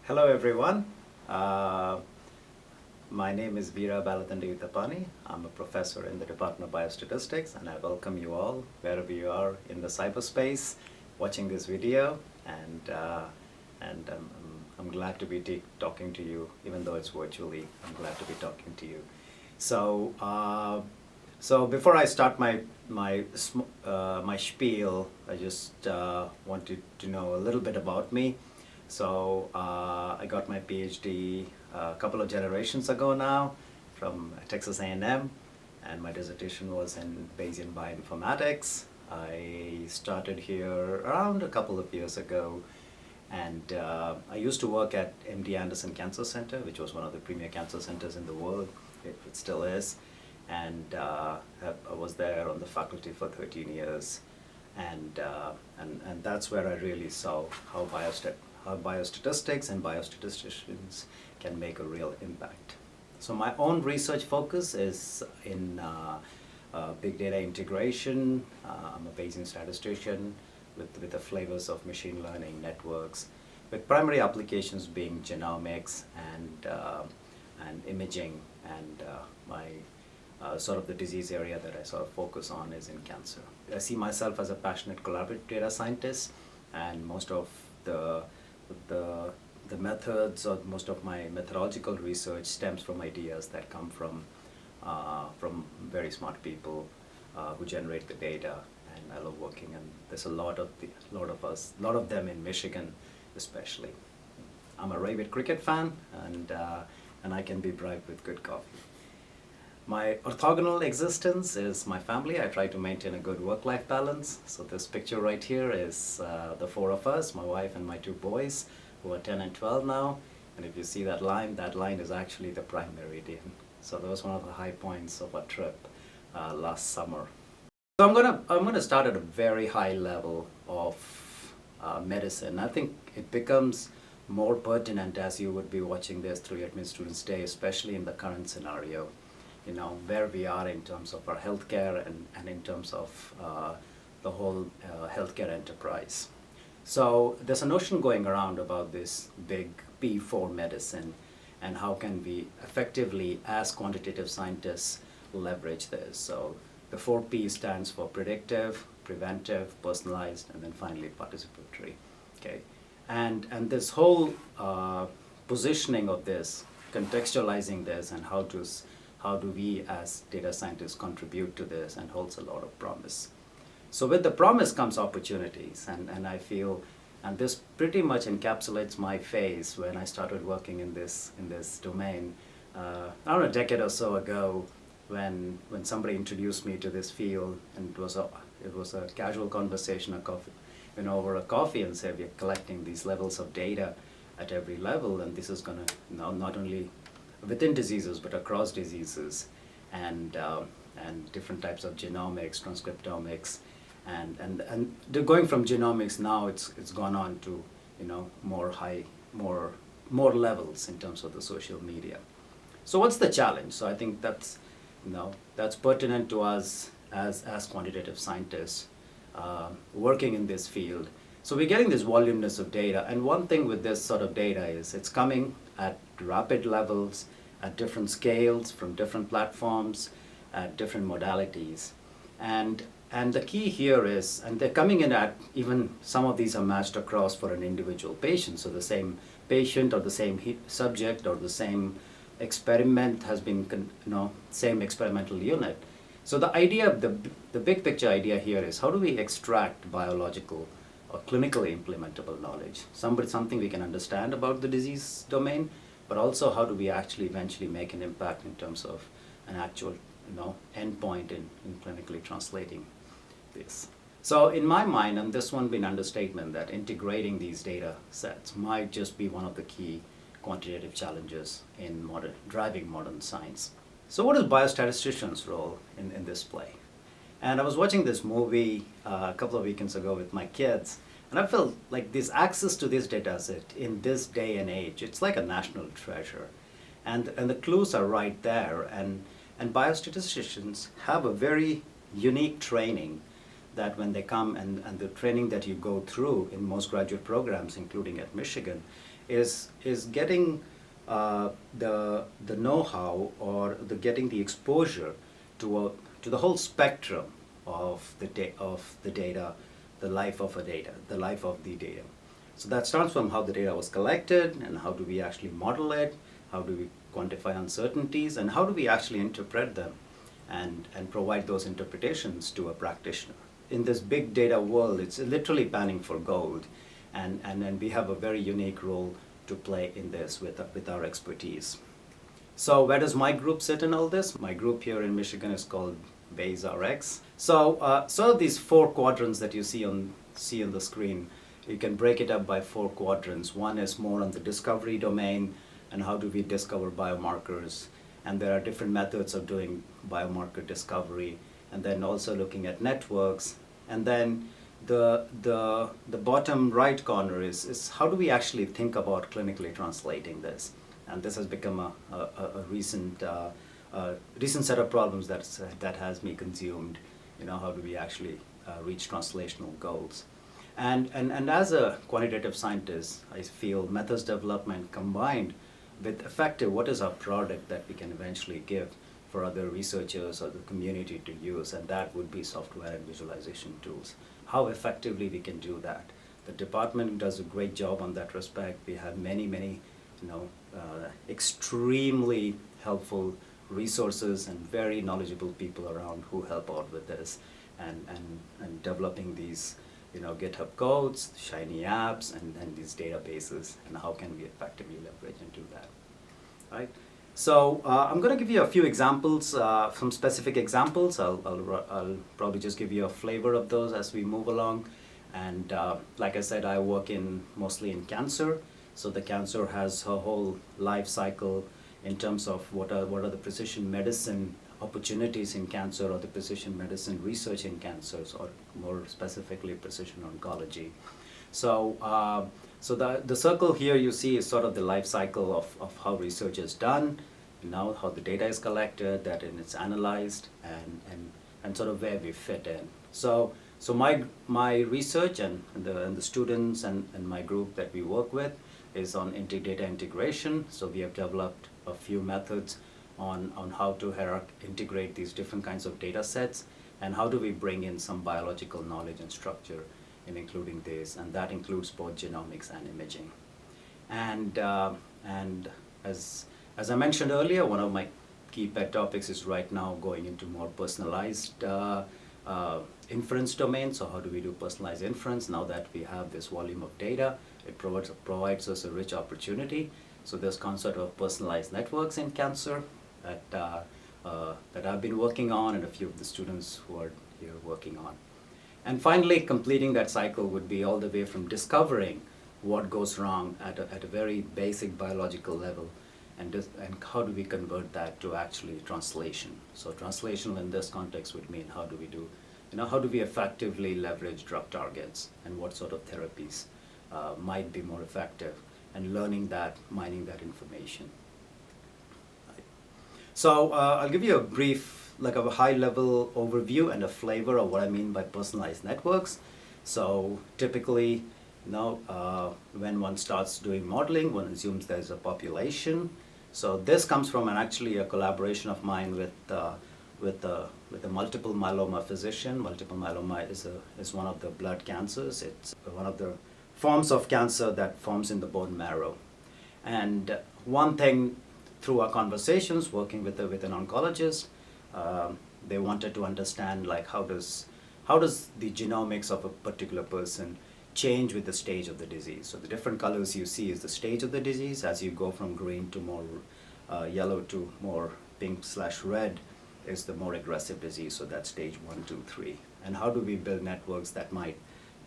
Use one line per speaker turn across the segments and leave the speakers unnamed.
Hello everyone. Uh, my name is Veera Balathandiyuthapani. I'm a professor in the Department of Biostatistics, and I welcome you all wherever you are in the cyberspace watching this video. And I'm glad to be talking to you, even though it's virtually. I'm glad to be talking to you. So, so before I start my spiel, I just wanted to know a little bit about me. So I got my PhD a couple of generations ago now from Texas A&M, and my dissertation was in Bayesian bioinformatics. I started here around a couple of years ago, and I used to work at MD Anderson Cancer Center, which was one of the premier cancer centers in the world. It still is. And I was there on the faculty for 13 years. And that's where I really saw how biostatistics and biostatisticians can make a real impact. So my own research focus is in big data integration. I'm a Bayesian statistician with the flavors of machine learning networks, with primary applications being genomics and imaging, and my sort of the disease area that I sort of focus on is in cancer. I see myself as a passionate collaborative data scientist, and most of the methods or most of my methodological research stems from ideas that come from very smart people who generate the data, and I love working. And there's a lot of them in Michigan, especially. I'm a rabid cricket fan, and I can be bribed with good coffee. My orthogonal existence is my family. I try to maintain a good work-life balance. So this picture right here is the four of us, my wife and my two boys, who are 10 and 12 now. And if you see that line is actually the prime meridian. So that was one of the high points of our trip last summer. So I'm gonna start at a very high level of medicine. I think it becomes more pertinent as you would be watching this through your Admin Students Day, especially in the current scenario. You know, where we are in terms of our healthcare and in terms of the whole healthcare enterprise. So there's a notion going around about this big P4 medicine, and how can we effectively, as quantitative scientists, leverage this. So the 4P stands for predictive, preventive, personalized, and then finally participatory. Okay, and this whole positioning of this, contextualizing this, and how do we as data scientists contribute to this, and holds a lot of promise. So with the promise comes opportunities, and I feel, and this pretty much encapsulates my phase when I started working in this domain. Around a decade or so ago, when somebody introduced me to this field, and it was a casual conversation, over a coffee, and said, we're collecting these levels of data at every level, and this is going to not only within diseases but across diseases, and different types of genomics, transcriptomics, and going from genomics now, it's gone on to more levels in terms of the social media. So what's the challenge? So I think that's pertinent to us as quantitative scientists working in this field. So we're getting this voluminous of data, and one thing with this sort of data is it's coming at rapid levels, at different scales, from different platforms, at different modalities. And the key here is, and they're coming in at, even some of these are matched across for an individual patient. So the same patient or the same subject or the same experiment has been, same experimental unit. So the idea, the big picture idea here is, how do we extract biological or clinically implementable knowledge, something we can understand about the disease domain, but also how do we actually eventually make an impact in terms of an actual endpoint in clinically translating this. So in my mind, and this one being an understatement, that integrating these data sets might just be one of the key quantitative challenges in driving modern science. So what is biostatistician's role in this play? And I was watching this movie a couple of weekends ago with my kids, and I felt like this access to this data set in this day and age, it's like a national treasure. And the clues are right there, and biostatisticians have a very unique training that when they come and the training that you go through in most graduate programs, including at Michigan, is getting the know-how or getting the exposure to the whole spectrum of the data, the life of the data. So that starts from how the data was collected and how do we actually model it, how do we quantify uncertainties, and how do we actually interpret them and provide those interpretations to a practitioner. In this big data world, it's literally panning for gold, and we have a very unique role to play in this with our expertise. So where does my group sit in all this? My group here in Michigan is called Bayes RX. So sort of these 4 quadrants that you see on the screen, you can break it up by 4 quadrants. One is more on the discovery domain, and how do we discover biomarkers, and there are different methods of doing biomarker discovery, and then also looking at networks. And then the bottom right corner is how do we actually think about clinically translating this? And this has become a recent set of problems that has me consumed. How do we actually reach translational goals? And as a quantitative scientist, I feel methods development combined with effective, what is our product that we can eventually give for other researchers or the community to use, and that would be software and visualization tools. How effectively we can do that. The department does a great job on that respect. We have many extremely helpful resources and very knowledgeable people around who help out with this and developing these GitHub codes, Shiny apps, and these databases, and how can we effectively leverage and do that, right? So I'm going to give you a few examples, some specific examples. I'll probably just give you a flavor of those as we move along. And like I said, I work mostly in cancer. So the cancer has a whole life cycle in terms of what are the precision medicine opportunities in cancer, or the precision medicine research in cancers, or more specifically precision oncology. So the circle here you see is sort of the life cycle of how research is done, now how the data is collected, that it's analyzed, and sort of where we fit in. So my research and the students and my group that we work with is on data integration. So we have developed a few methods on how to integrate these different kinds of data sets, and how do we bring in some biological knowledge and structure in including this, and that includes both genomics and imaging. And as I mentioned earlier, one of my key pet topics is right now going into more personalized inference domain. So how do we do personalized inference now that we have this volume of data? It provides us a rich opportunity. So this concept of personalized networks in cancer that I've been working on, and a few of the students who are here working on. And finally, completing that cycle would be all the way from discovering what goes wrong at a very basic biological level, and how do we convert that to actually translation. So translational in this context would mean how do we effectively leverage drug targets, and what sort of therapies might be more effective, and learning that, mining that information. Right. So I'll give you a brief, like a high-level overview and a flavor of what I mean by personalized networks. So typically, when one starts doing modeling, one assumes there's a population. So this comes from actually a collaboration of mine with a multiple myeloma physician. Multiple myeloma is one of the blood cancers. It's one of the forms of cancer that forms in the bone marrow. And one thing, through our conversations working with an oncologist, they wanted to understand, like, how does the genomics of a particular person change with the stage of the disease. So the different colors you see is the stage of the disease. As you go from green to more yellow to more pink/red is the more aggressive disease. So that's stage 1, 2, 3. And how do we build networks that might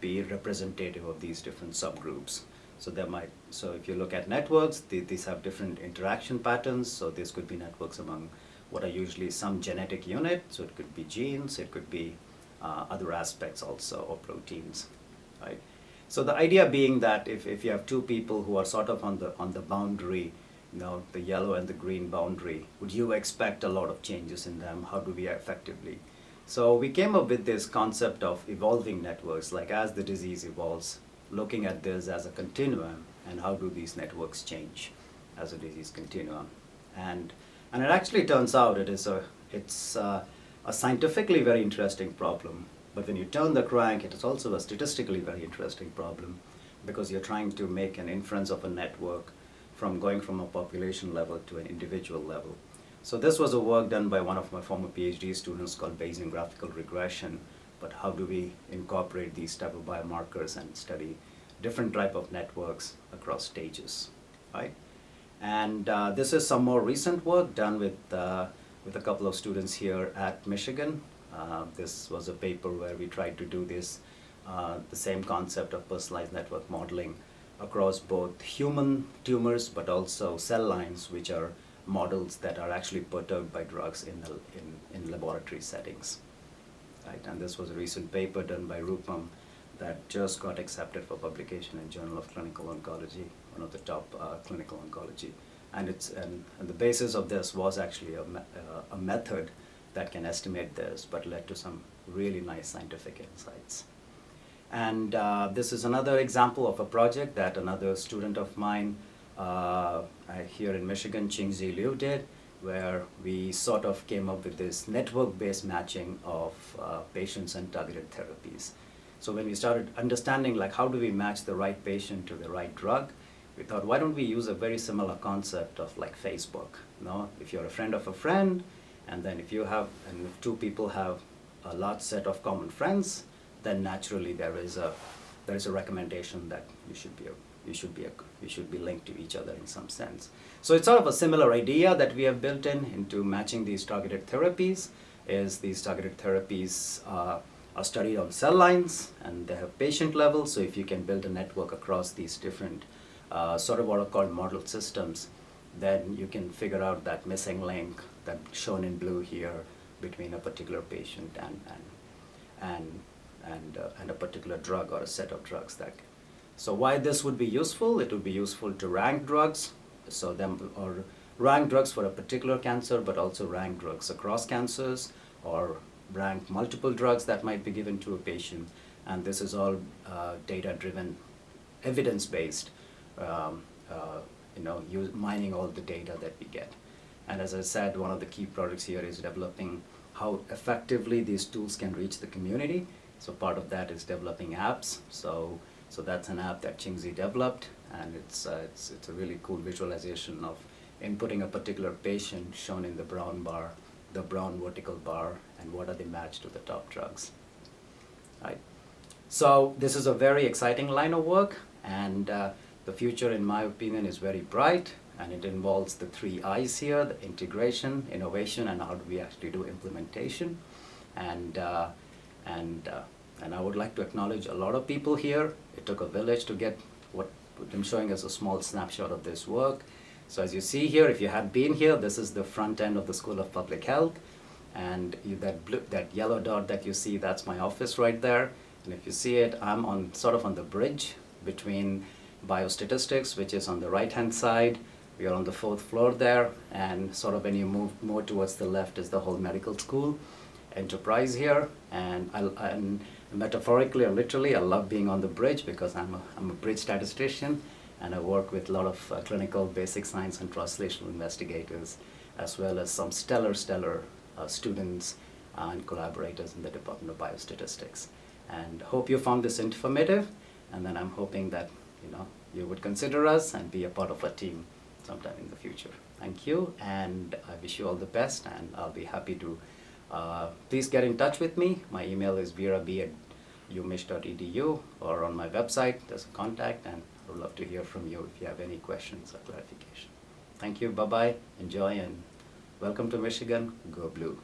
be representative of these different subgroups? So if you look at networks, these have different interaction patterns. So this could be networks among what are usually some genetic unit. So it could be genes, it could be other aspects also, or proteins, right? So the idea being that if you have two people who are sort of on the boundary, the yellow and the green boundary, would you expect a lot of changes in them? How do we effectively So we came up with this concept of evolving networks, like as the disease evolves, looking at this as a continuum and how do these networks change as a disease continuum. And it actually turns out it's a scientifically very interesting problem, but when you turn the crank, it is also a statistically very interesting problem because you're trying to make an inference of a network from going from a population level to an individual level. So this was a work done by one of my former PhD students called Bayesian graphical regression, but how do we incorporate these type of biomarkers and study different type of networks across stages, right? And this is some more recent work done with a couple of students here at Michigan. This was a paper where we tried to do this, the same concept of personalized network modeling across both human tumors, but also cell lines, which are models that are actually perturbed by drugs in laboratory settings, right? And this was a recent paper done by Rupam that just got accepted for publication in Journal of Clinical Oncology, one of the top clinical oncology. And the basis of this was actually a method that can estimate this, but led to some really nice scientific insights. And this is another example of a project that another student of mine here in Michigan, Qingzi Liu, did, where we sort of came up with this network-based matching of patients and targeted therapies. So when we started understanding like how do we match the right patient to the right drug, we thought, why don't we use a very similar concept of like Facebook? You know, if you're a friend of a friend, and then if two people have a large set of common friends, then naturally there is a recommendation that you should be linked to each other in some sense. So it's sort of a similar idea that we have built into matching these targeted therapies. Is these targeted therapies are studied on cell lines and they have patient level. So if you can build a network across these different sort of what are called model systems, then you can figure out that missing link that's shown in blue here between a particular patient and a particular drug or a set of drugs. So why this would be useful? It would be useful to rank drugs, or rank drugs for a particular cancer, but also rank drugs across cancers, or rank multiple drugs that might be given to a patient. And this is all data-driven, evidence-based, mining all the data that we get. And as I said, one of the key projects here is developing how effectively these tools can reach the community. So part of that is developing apps. So that's an app that Qingzi developed, and it's a really cool visualization of inputting a particular patient shown in the brown bar, the brown vertical bar, and what are they matched to the top drugs. Right. So this is a very exciting line of work, and the future, in my opinion, is very bright, and it involves the 3 I's here: the integration, innovation, and how do we actually do implementation. And I would like to acknowledge a lot of people here. It took a village to get what I'm showing as a small snapshot of this work. So as you see here, if you have been here, this is the front end of the School of Public Health. And that yellow dot that you see, that's my office right there. And if you see it, I'm sort of on the bridge between biostatistics, which is on the right-hand side. We are on the 4th floor there. And sort of when you move more towards the left is the whole medical school enterprise here. And metaphorically or literally, I love being on the bridge because I'm a bridge statistician, and I work with a lot of clinical basic science and translational investigators, as well as some stellar students and collaborators in the Department of Biostatistics. And hope you found this informative, and then I'm hoping that you would consider us and be a part of our team sometime in the future. Thank you, and I wish you all the best, and I'll be happy to please get in touch with me. My email is veerab@umich.edu, or on my website there's a contact, and I would love to hear from you if you have any questions or clarification. Thank you, bye-bye, enjoy, and welcome to Michigan. Go Blue.